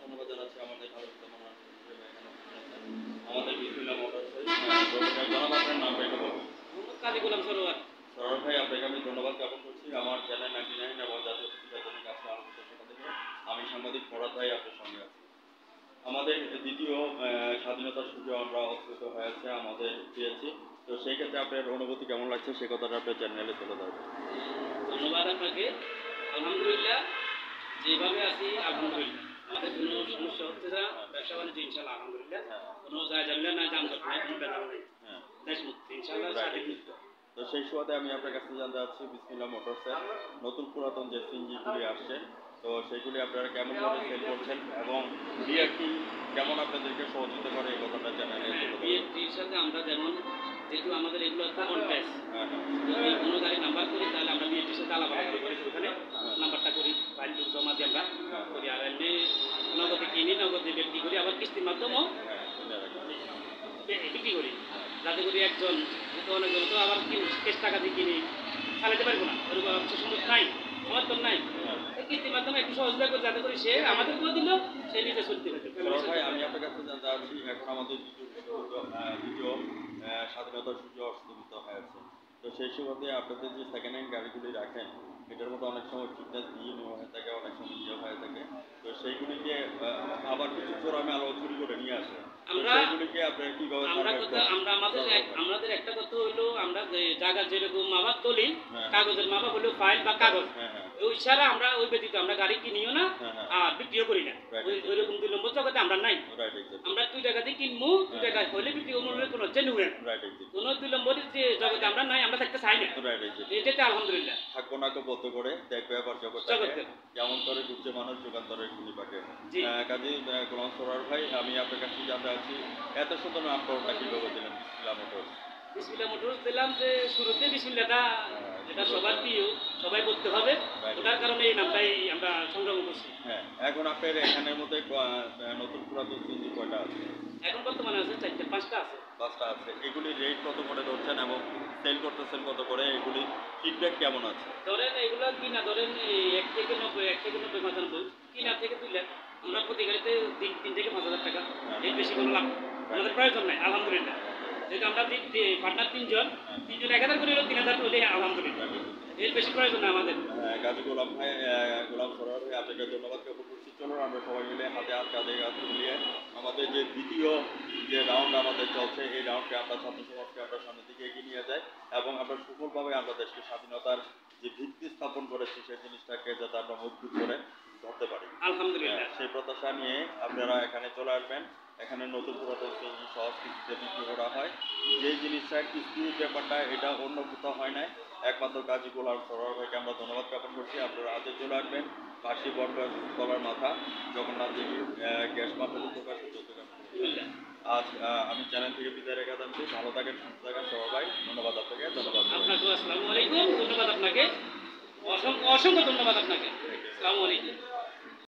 ধন্যবাদ জানাচ্ছি আমাদের আলোচিত আমাদের বিসমিল্লাহ মোটরসের জনাব আপনার নামটা একটু বলুন। কাজী গোলাম সরোয়ার। সরোয়ার ভাই, আপনাকে আমি ধন্যবাদ জ্ঞাপন করছি আমার চ্যানেল 99 এবং জাতীয় প্রতিবেদনের কাছে আলোচিত সেটা থেকে আমি সাংবাদিক ফরাদ ভাই আপনার সঙ্গে আছি। আমাদের দ্বিতীয় স্বাধীনতার সুযোগ আমরা অস্তিত্ব হয়েছে আমাদের পেয়েছি, তো সেই ক্ষেত্রে আপনার অনুভূতি কেমন লাগছে সে কথাটা আপনার চ্যানেলে তুলে ধরবেন। ধন্যবাদ আপনাকে। আলহামদুলিল্লাহ, যেভাবে আছি আলহামদুলিল্লাহ, আমাদের কোনো সমস্যা হচ্ছে না, ব্যবসা বাণিজ্য ইনশাল্লাহ আলহামদুলিল্লাহ, কোনো জায়গা নাই, যানজট নাই, কোনো বেদনা নেই, দেশমুক্ত ইনশাল্লাহ। তো সেই সুবাদে আমি আপনার কাছে জানতে চাচ্ছি বিসমিল্লাহ মোটরসের নতুন পুরাতন যে সিএনজিগুলি আসছে, তো সেগুলি আপনারা কেমন করে সেল করছেন এবং বিআরটি কেমন আপনাদেরকে সহযোগিতা করে এই কথাটা জানাই। বিআরটির সাথে আমরা যেমন, যেহেতু আমাদের এগুলো অন প্যাস, যদি কোনো গাড়ি নাম্বার করি তাহলে আমরা বিআরটির সাথে আলাপ করি, ওখানে নাম্বারটা করি, ফাইল জমা দিয়ে আমরা করি। আর এমনি নগদে কিনি, নগদে বিক্রি করি, আবার কিস্তির মাধ্যমেও বিক্রি করি, যাতে করে একজন যেহেতু অনেকজন তো আবার কেস টাকা দিয়ে কিনি চালাতে পারবো না, ওরকম সুযোগ নাই, সমর্থন নাই। কিস্তির মাধ্যমে একটু সহযোগিতা করে যাতে করে সে আমাদেরকেও দিল, সে নিজে চলতে পারে। আমি আপনার কাছে জানতে চাচ্ছি, এখন আমাদের দ্বিতীয় স্বাধীনতার সূর্য অস্তমিত হয়েছে, তো সেই সুবাদে আপনাদের যে সেকেন্ড হ্যান্ড গাড়িগুলি রাখেন এটার মধ্যে অনেক সময় ফিটনেস দিয়ে নেওয়া হয়ে থাকে, অনেক সময় ইয়ে হয়ে থাকে, তো সেইগুলিকে আবার কিছু চোরামে আলো চুরি করে নিয়ে আসে। সেইগুলিকে আপনারা কিভাবে? আমাদের একটা কথা হইলো, আমরা জায়গা যেরকম মাপার দলিল, কাগজের মাপা হলো ফাইল বা কাগজ, ওই ছাড়া আমরা ওই ব্যতীত আমরা গাড়ি কিনিও না আর বিক্রিও করি না। ওইরকম 2 নম্বর জগতে আমরা নাই। আমরা 2 টাকা দিয়ে কিনবো, 2 টাকা হলে বিক্রি করবো, কোনো জেনুইন কোনো 2 নম্বরের যে জগতে আমরা নাই, আমরা থাকতে চাই না। এটাতে আলহামদুলিল্লাহ থাকবো না তো বদ্ধ করে দেখবে আবার জগৎ যেমন করে ঘুরছে মানুষ যুগান্তরের গুলি পাকে। কাজী গোলাম সরোয়ার ভাই, আমি আপনার কাছে জানতে চাচ্ছি এত সুন্দর নামকরণটা কিভাবে দিলেন বিসমিল্লাহ মোটরস? বিসমিল্লাহ মোটরস দিলাম যে শুরুতে বিসমিল্লাহটা যেটা সবার প্রিয়, সবাই বলতে হবে, ওটার কারণে এই নামটাই আমরা সংগ্রহ করছি। হ্যাঁ, এখন আপনার এখানের মধ্যে নতুন পুরাতন সিএনজি কয়টা আছে? এখন বর্তমানে আছে 4টা 5টা আছে। 5টা আছে। এগুলি রেট কত করে ধরছেন এবং সেল করতেছেন কত করে? এগুলি ফিডব্যাক কেমন আছে? ধরেন এগুলো কিনা ধরেন 1 থেকে 90, 1 থেকে 90, 95, কিনা থেকে 2 লাখ। আমরা প্রতি গাড়িতে 3 থেকে 5,000 টাকা, এর বেশি কোনো লাভ আমাদের প্রয়োজন নাই আলহামদুলিল্লাহ। যেহেতু আমরা পার্টনার 3 জন 1,000 করে হলো 3,000 হলে আলহামদুলিল্লাহ, এর বেশি প্রয়োজন নাই আমাদের। গাজী গোলাম ভাই, গোলাম সরোয়ার ভাই, আপনাকে ধন্যবাদ জ্ঞাপন করছি। চলুন আমরা সবাই মিলে হাতে হাত কাঁধে কাঁধ মিলিয়ে আমাদের যে দ্বিতীয় যে রাউন্ড আমাদের চলছে, এই রাউন্ডকে আমরা ছাত্র সমাজকে আমরা সামনের দিকে এগিয়ে নিয়ে যাই এবং আমরা সফলভাবে আমরা দেশকে স্বাধীনতার যে ভিত্তি স্থাপন করেছি সেই জিনিসটাকে যাতে আমরা মজবুত করে ধরতে পারি আলহামদুলিল্লাহ। সেই প্রত্যাশা নিয়ে আপনারা এখানে চলে আসবেন। এখানে নতুন পুরাতন সিএনজি সহজ কিস্তিতে বিক্রি করা হয়। যেই জিনিসটা কিস্তির ব্যাপারটা এটা অন্য কোথাও হয় নাই, একমাত্র কাজী গোলাম সরোয়ার ভাইকে আমরা ধন্যবাদ জ্ঞাপন করছি। আপনারা হাতে চলে আসবেন, কাশি বটতলার মাথা জগন্নাথ দেবী গ্যাস মার্কেট প্রকাশ চট্টগ্রাম। আজ আমি চ্যানেল থেকে বিদায় রেখে যাচ্ছি। ভালো থাকেন, সুস্থ থাকেন সবাই। ধন্যবাদ আপনাকে। ধন্যবাদ আপনাকে। আসসালামু আলাইকুম। ধন্যবাদ আপনাকে, অসংখ্য ধন্যবাদ আপনাকে। আসসালামু আলাইকুম।